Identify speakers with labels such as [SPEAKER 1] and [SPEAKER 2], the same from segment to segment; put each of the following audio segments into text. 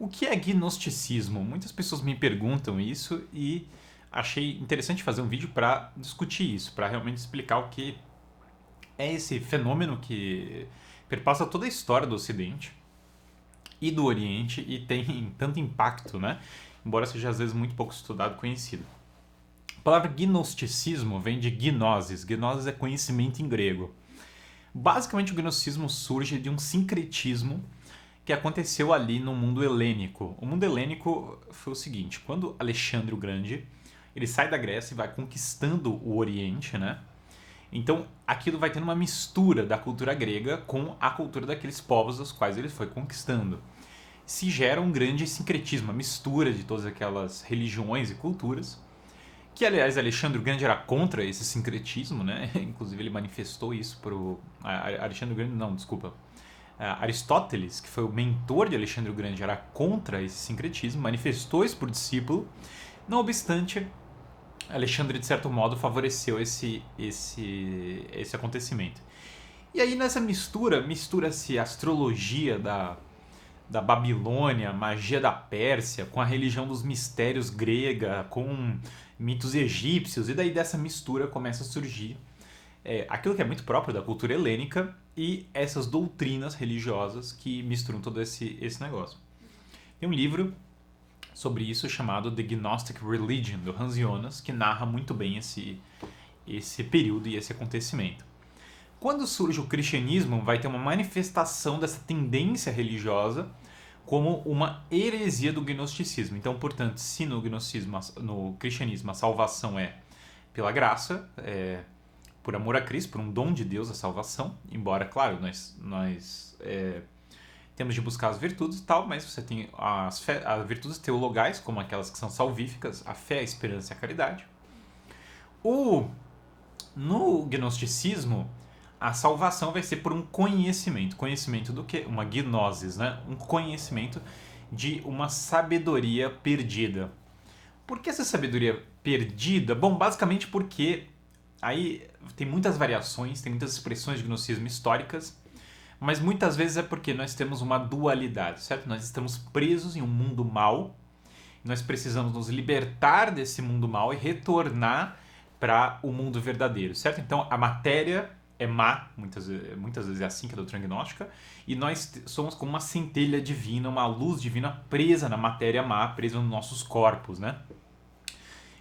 [SPEAKER 1] O que é gnosticismo? Muitas pessoas me perguntam isso e achei interessante fazer um vídeo para discutir isso, para realmente explicar o que é esse fenômeno que perpassa toda a história do Ocidente e do Oriente e tem tanto impacto, né? Embora seja às vezes muito pouco estudado e conhecido. A palavra gnosticismo vem de gnosis. Gnosis é conhecimento em grego. Basicamente, o gnosticismo surge de um sincretismo que aconteceu ali no mundo helênico. O mundo helênico foi o seguinte: quando Alexandre o Grande ele sai da Grécia e vai conquistando o Oriente, né? Então aquilo vai tendo uma mistura da cultura grega com a cultura daqueles povos dos quais ele foi conquistando. Se gera um grande sincretismo, uma mistura de todas aquelas religiões e culturas. Que, aliás, Alexandre o Grande era contra esse sincretismo, né? Inclusive, ele manifestou isso para o. Alexandre o Grande, não, desculpa. Aristóteles, que foi o mentor de Alexandre o Grande, era contra esse sincretismo, manifestou isso por discípulo. Não obstante, Alexandre, de certo modo, favoreceu esse acontecimento. E aí, nessa mistura-se a astrologia da Babilônia, magia da Pérsia, com a religião dos mistérios grega, com mitos egípcios, e daí dessa mistura começa a surgir aquilo que é muito próprio da cultura helênica e essas doutrinas religiosas que misturam todo esse negócio. Tem um livro sobre isso chamado The Gnostic Religion, do Hans Jonas, que narra muito bem esse período e esse acontecimento. Quando surge o cristianismo, vai ter uma manifestação dessa tendência religiosa como uma heresia do gnosticismo. Então, portanto, se no cristianismo a salvação é pela graça, por amor a Cristo, por um dom de Deus a salvação, embora, claro, nós temos de buscar as virtudes e tal, mas você tem as virtudes teologais, como aquelas que são salvíficas, a fé, a esperança e a caridade. No gnosticismo, a salvação vai ser por um conhecimento. Conhecimento do quê? Uma gnosis, né? Um conhecimento de uma sabedoria perdida. Por que essa sabedoria perdida? Bom, basicamente porque aí tem muitas variações, tem muitas expressões de gnosticismo históricas, mas muitas vezes é porque nós temos uma dualidade, certo? Nós estamos presos em um mundo mau, nós precisamos nos libertar desse mundo mau e retornar para o mundo verdadeiro, certo? Então a matéria é má, muitas vezes é assim que é a doutrina gnóstica, e nós somos como uma centelha divina, uma luz divina presa na matéria má, presa nos nossos corpos, né?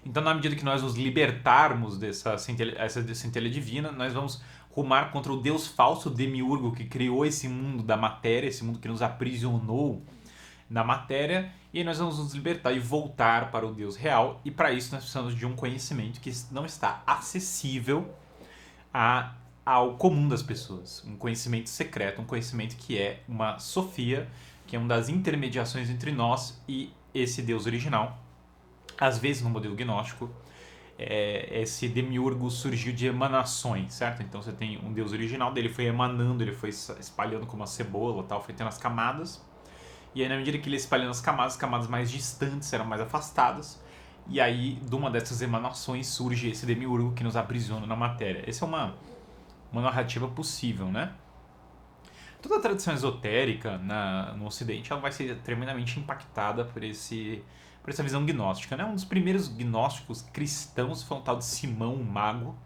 [SPEAKER 1] Então, na medida que nós nos libertarmos dessa centelha divina, nós vamos rumar contra o Deus falso, o demiurgo, que criou esse mundo da matéria, esse mundo que nos aprisionou na matéria, e aí nós vamos nos libertar e voltar para o Deus real, e para isso nós precisamos de um conhecimento que não está acessível ao comum das pessoas. Um conhecimento secreto, um conhecimento que é uma sofia, que é uma das intermediações entre nós e esse Deus original. Às vezes, no modelo gnóstico, esse demiurgo surgiu de emanações, certo? Então você tem um Deus original, dele foi emanando, ele foi espalhando como uma cebola, tal, foi tendo as camadas. E aí, na medida que ele ia espalhando as camadas mais distantes eram mais afastadas. E aí, de uma dessas emanações surge esse demiurgo que nos aprisiona na matéria. Essa é uma narrativa possível, né? Toda a tradição esotérica no Ocidente ela vai ser tremendamente impactada por essa visão gnóstica, né? Um dos primeiros gnósticos cristãos foi um tal de Simão, um mago,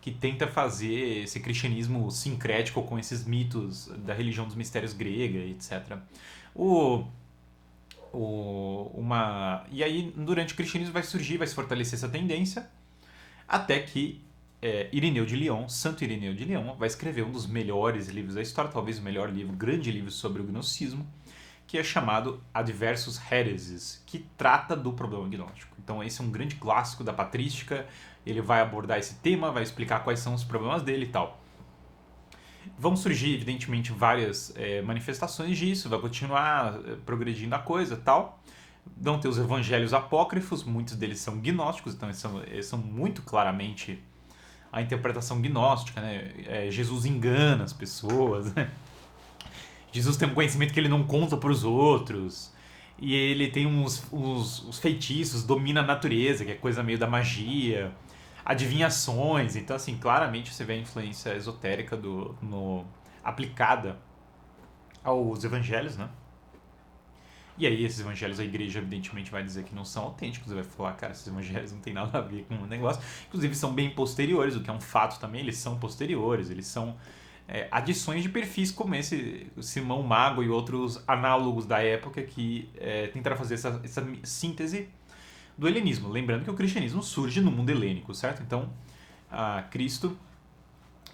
[SPEAKER 1] que tenta fazer esse cristianismo sincrético com esses mitos da religião dos mistérios grega, etc. E aí, durante o cristianismo vai se fortalecer essa tendência, até que Irineu de Lyon, Santo Irineu de Lyon, vai escrever um dos melhores livros da história, talvez o melhor livro, grande livro sobre o gnosticismo, que é chamado Adversus Hereses, que trata do problema gnóstico. Então esse é um grande clássico da patrística, ele vai abordar esse tema, vai explicar quais são os problemas dele e tal. Vão surgir, evidentemente, várias manifestações disso, vai continuar progredindo a coisa e tal. Vão ter os evangelhos apócrifos, muitos deles são gnósticos, então eles são muito claramente a interpretação gnóstica, né? Jesus engana as pessoas, né? Jesus tem um conhecimento que ele não conta para os outros, e ele tem uns feitiços, domina a natureza, que é coisa meio da magia, adivinhações. Então, assim, claramente você vê a influência esotérica aplicada aos evangelhos, né? E aí esses evangelhos, a igreja evidentemente vai dizer que não são autênticos, vai falar, cara, esses evangelhos não tem nada a ver com o negócio. Inclusive são bem posteriores, o que é um fato também, eles são posteriores, eles são adições de perfis como esse Simão Mago e outros análogos da época que tentaram fazer essa síntese do helenismo. Lembrando que o cristianismo surge no mundo helênico, certo? Então, Cristo,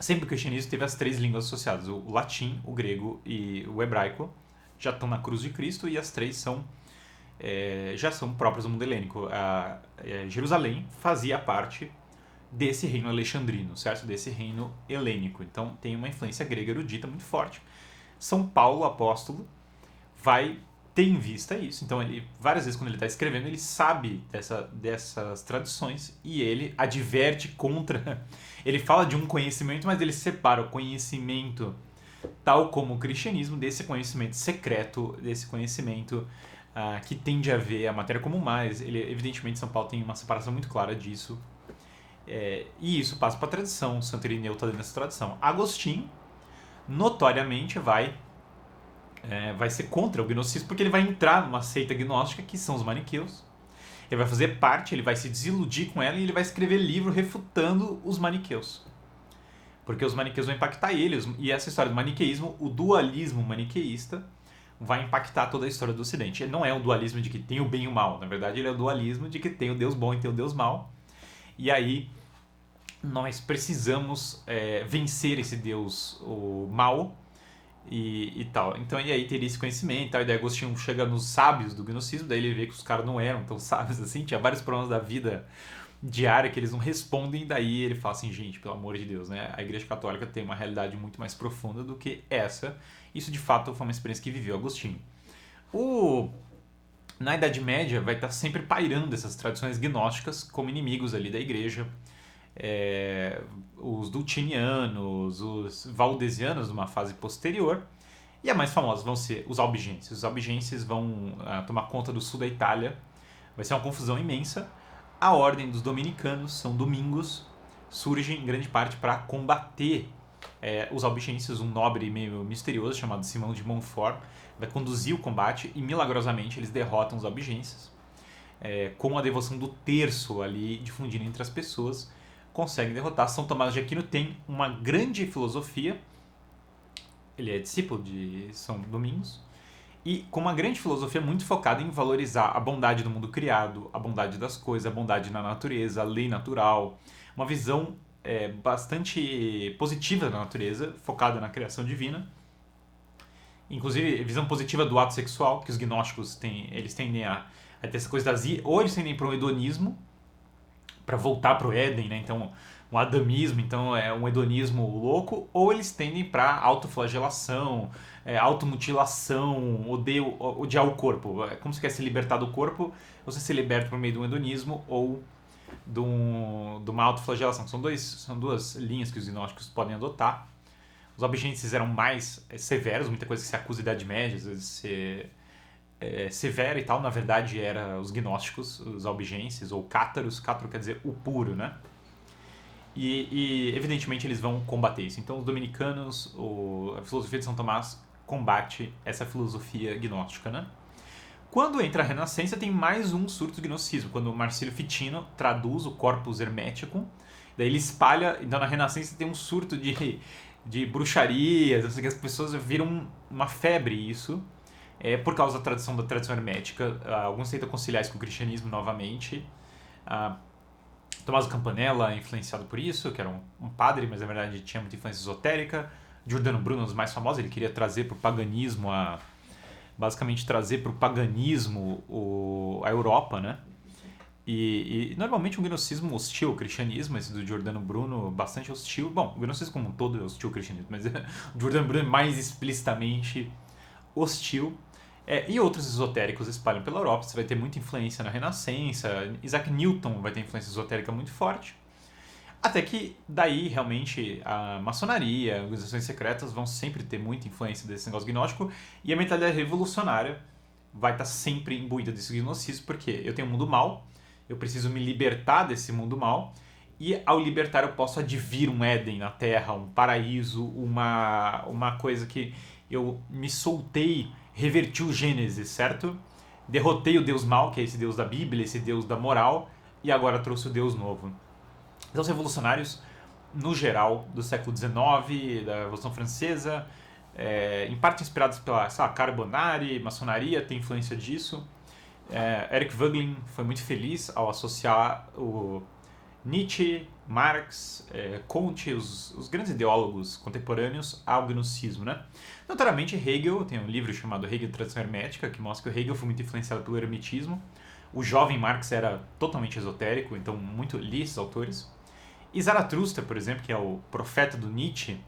[SPEAKER 1] sempre o cristianismo teve as 3 línguas associadas, o latim, o grego e o hebraico, já estão na cruz de Cristo e as 3 já são próprias do mundo helênico. Jerusalém fazia parte desse reino alexandrino, certo? Desse reino helênico. Então tem uma influência grega erudita muito forte. São Paulo, apóstolo, vai ter em vista isso. Então ele, várias vezes quando ele está escrevendo, ele sabe dessas tradições e ele adverte contra. Ele fala de um conhecimento, mas ele separa o conhecimento tal como o cristianismo desse conhecimento secreto, desse conhecimento que tende a ver a matéria como mais. Ele, evidentemente, São Paulo tem uma separação muito clara disso. E isso passa para a tradição. Santo Irineu está dentro dessa tradição. Agostinho, notoriamente, vai ser contra o gnosticismo, porque ele vai entrar numa seita gnóstica que são os maniqueus. Ele vai fazer parte, ele vai se desiludir com ela e ele vai escrever livro refutando os maniqueus. Porque os maniqueus vão impactar eles. E essa história do maniqueísmo, o dualismo maniqueísta, vai impactar toda a história do Ocidente. Ele não é o dualismo de que tem o bem e o mal. Na verdade, ele é o dualismo de que tem o Deus bom e tem o Deus mau. E aí, nós precisamos vencer esse Deus o mal e tal. Então, e aí teria esse conhecimento e tal. E daí Agostinho chega nos sábios do gnosticismo, daí ele vê que os caras não eram tão sábios assim. Tinha vários problemas da vida diária que eles não respondem, daí ele fala assim, gente, pelo amor de Deus, né? A Igreja Católica tem uma realidade muito mais profunda do que essa. Isso, de fato, foi uma experiência que viveu Agostinho. Na Idade Média, vai estar sempre pairando essas tradições gnósticas como inimigos ali da Igreja. Os dulcinianos, os valdesianos, numa fase posterior. E a mais famosa vão ser os albigenses. Os albigenses vão tomar conta do sul da Itália. Vai ser uma confusão imensa. A ordem dos dominicanos, são domingos, surge em grande parte para combater os albigenses. Um nobre meio misterioso chamado Simão de Montfort vai conduzir o combate e milagrosamente eles derrotam os albigenses. Com a devoção do terço ali difundindo entre as pessoas, conseguem derrotar. São Tomás de Aquino tem uma grande filosofia, ele é discípulo de São Domingos, e com uma grande filosofia muito focada em valorizar a bondade do mundo criado, a bondade das coisas, a bondade na natureza, a lei natural. Uma visão bastante positiva da natureza, focada na criação divina. Inclusive, visão positiva do ato sexual, que os gnósticos têm, eles tendem a ter essa coisa das... Ou eles tendem para um hedonismo, para voltar para o Éden, né? Então, um adamismo, então é um hedonismo louco, ou eles tendem para autoflagelação, automutilação, odiar o corpo. Como você quer se libertar do corpo, você se liberta por meio de um hedonismo ou de uma autoflagelação. São duas linhas que os gnósticos podem adotar. Os albigenses eram mais severos, muita coisa que se acusa da Idade Média, às vezes ser severa e tal, na verdade era os gnósticos, os albigenses, ou cátaros. Cátaro quer dizer o puro, né? E evidentemente eles vão combater isso. Então os dominicanos, a filosofia de São Tomás combate essa filosofia gnóstica, né? Quando entra a Renascença tem mais um surto de gnosticismo, quando o Marcílio Ficino traduz o Corpus Hermeticum, daí ele espalha, então na Renascença tem um surto de bruxaria, assim, que as pessoas viram uma febre isso, por causa da tradição hermética. Alguns tentam conciliar isso com o cristianismo novamente. Tommaso Campanella é influenciado por isso, que era um padre, mas na verdade tinha muita influência esotérica. Giordano Bruno, um dos mais famosos, ele queria trazer para o paganismo, basicamente trazer para o paganismo a Europa, né? E normalmente um gnosticismo hostil ao cristianismo, esse do Giordano Bruno, bastante hostil. Bom, o gnosticismo como um todo é hostil ao cristianismo, mas o Giordano Bruno é mais explicitamente hostil. E outros esotéricos espalham pela Europa. Você vai ter muita influência na Renascença. Isaac Newton vai ter influência esotérica muito forte. Até que daí realmente a maçonaria, organizações secretas vão sempre ter muita influência desse negócio gnóstico, e a mentalidade revolucionária vai estar sempre imbuída desse gnosticismo, porque eu tenho um mundo mal, eu preciso me libertar desse mundo mal, e ao libertar eu posso advir um Éden na Terra, um paraíso, uma coisa que eu me soltei, reverti o Gênesis, certo? derrotei o Deus mal, que é esse Deus da Bíblia, esse Deus da moral, e agora trouxe o Deus novo. Então os revolucionários, no geral, do século XIX, da Revolução Francesa, em parte inspirados pela Carbonari, maçonaria, tem influência disso. Eric Voegelin foi muito feliz ao associar o Nietzsche, Marx, Comte, os grandes ideólogos contemporâneos ao gnosticismo, né? Notoriamente, Hegel tem um livro chamado Hegel e Tradição Hermética, que mostra que o Hegel foi muito influenciado pelo hermetismo. O jovem Marx era totalmente esotérico, então muito li esses autores. E Zaratustra, por exemplo, que é o profeta do Nietzsche,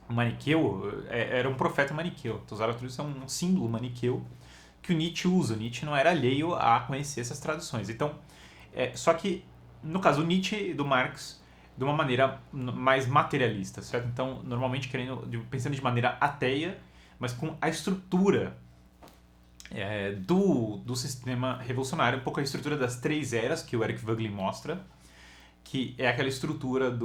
[SPEAKER 1] maniqueu, era um profeta maniqueu. Então Zaratustra é um símbolo maniqueu que o Nietzsche usa. O Nietzsche não era alheio a conhecer essas tradições. Então, só que no caso do Nietzsche e do Marx, de uma maneira mais materialista, certo? Então, normalmente pensando de maneira ateia, mas com a estrutura do sistema revolucionário, um pouco a estrutura das 3 eras que o Eric Voegelin mostra, que é aquela estrutura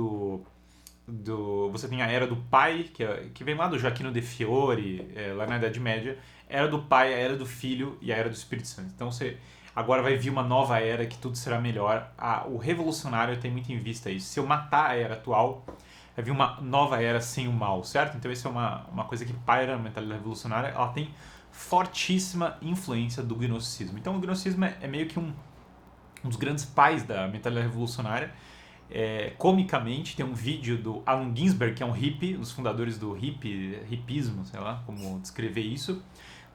[SPEAKER 1] você tem a era do pai, que vem lá do Joaquino de Fiori, lá na Idade Média, era do pai, a era do filho e a era do Espírito Santo. Então você agora vai vir uma nova era que tudo será melhor. O revolucionário tem muito em vista isso. Se eu matar a era atual, vai vir uma nova era sem o mal, certo? Então isso é uma coisa que paira na mentalidade revolucionária. Ela tem fortíssima influência do gnosticismo. Então o gnosticismo é meio que um dos grandes pais da mentalidade revolucionária. Comicamente, tem um vídeo do Allen Ginsberg, que é um hippie, um dos fundadores do hippismo, sei lá como descrever isso,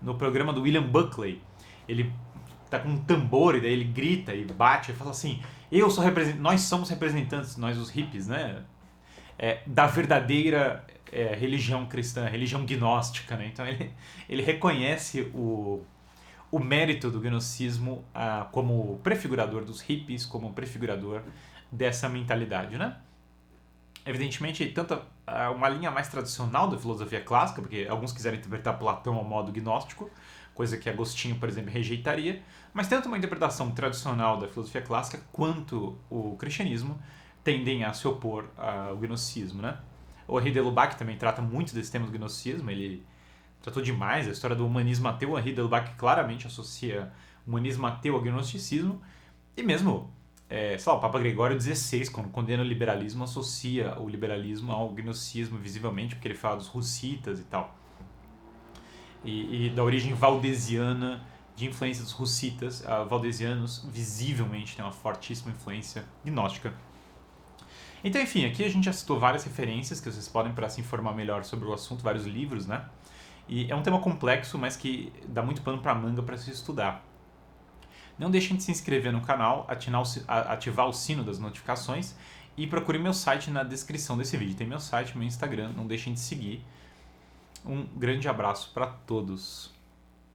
[SPEAKER 1] no programa do William Buckley. Ele tá com um tambor e daí ele grita e bate e fala assim: nós somos representantes, nós os hippies, né? Da verdadeira religião cristã, religião gnóstica, né? Então ele reconhece o mérito do gnosticismo como prefigurador dos hippies, como prefigurador dessa mentalidade, né? Evidentemente, tanto uma linha mais tradicional da filosofia clássica, porque alguns quiserem interpretar Platão ao modo gnóstico, coisa que Agostinho, por exemplo, rejeitaria, mas tanto uma interpretação tradicional da filosofia clássica quanto o cristianismo tendem a se opor ao gnosticismo, né? O Henri de Lubac também trata muito desse tema do gnosticismo, ele tratou demais a história do humanismo ateu. O Henri de Lubac claramente associa o humanismo ateu ao gnosticismo, e mesmo o Papa Gregório XVI, quando condena o liberalismo, associa o liberalismo ao gnosticismo visivelmente, porque ele fala dos hussitas e tal. E da origem valdesiana, de influência dos hussitas. Valdesianos visivelmente têm uma fortíssima influência gnóstica. Então, enfim, aqui a gente já citou várias referências que vocês podem para se informar melhor sobre o assunto, vários livros, né? E é um tema complexo, mas que dá muito pano para manga para se estudar. Não deixem de se inscrever no canal, ativar o sino das notificações e procure meu site na descrição desse vídeo. Tem meu site, meu Instagram, não deixem de seguir. Um grande abraço para todos.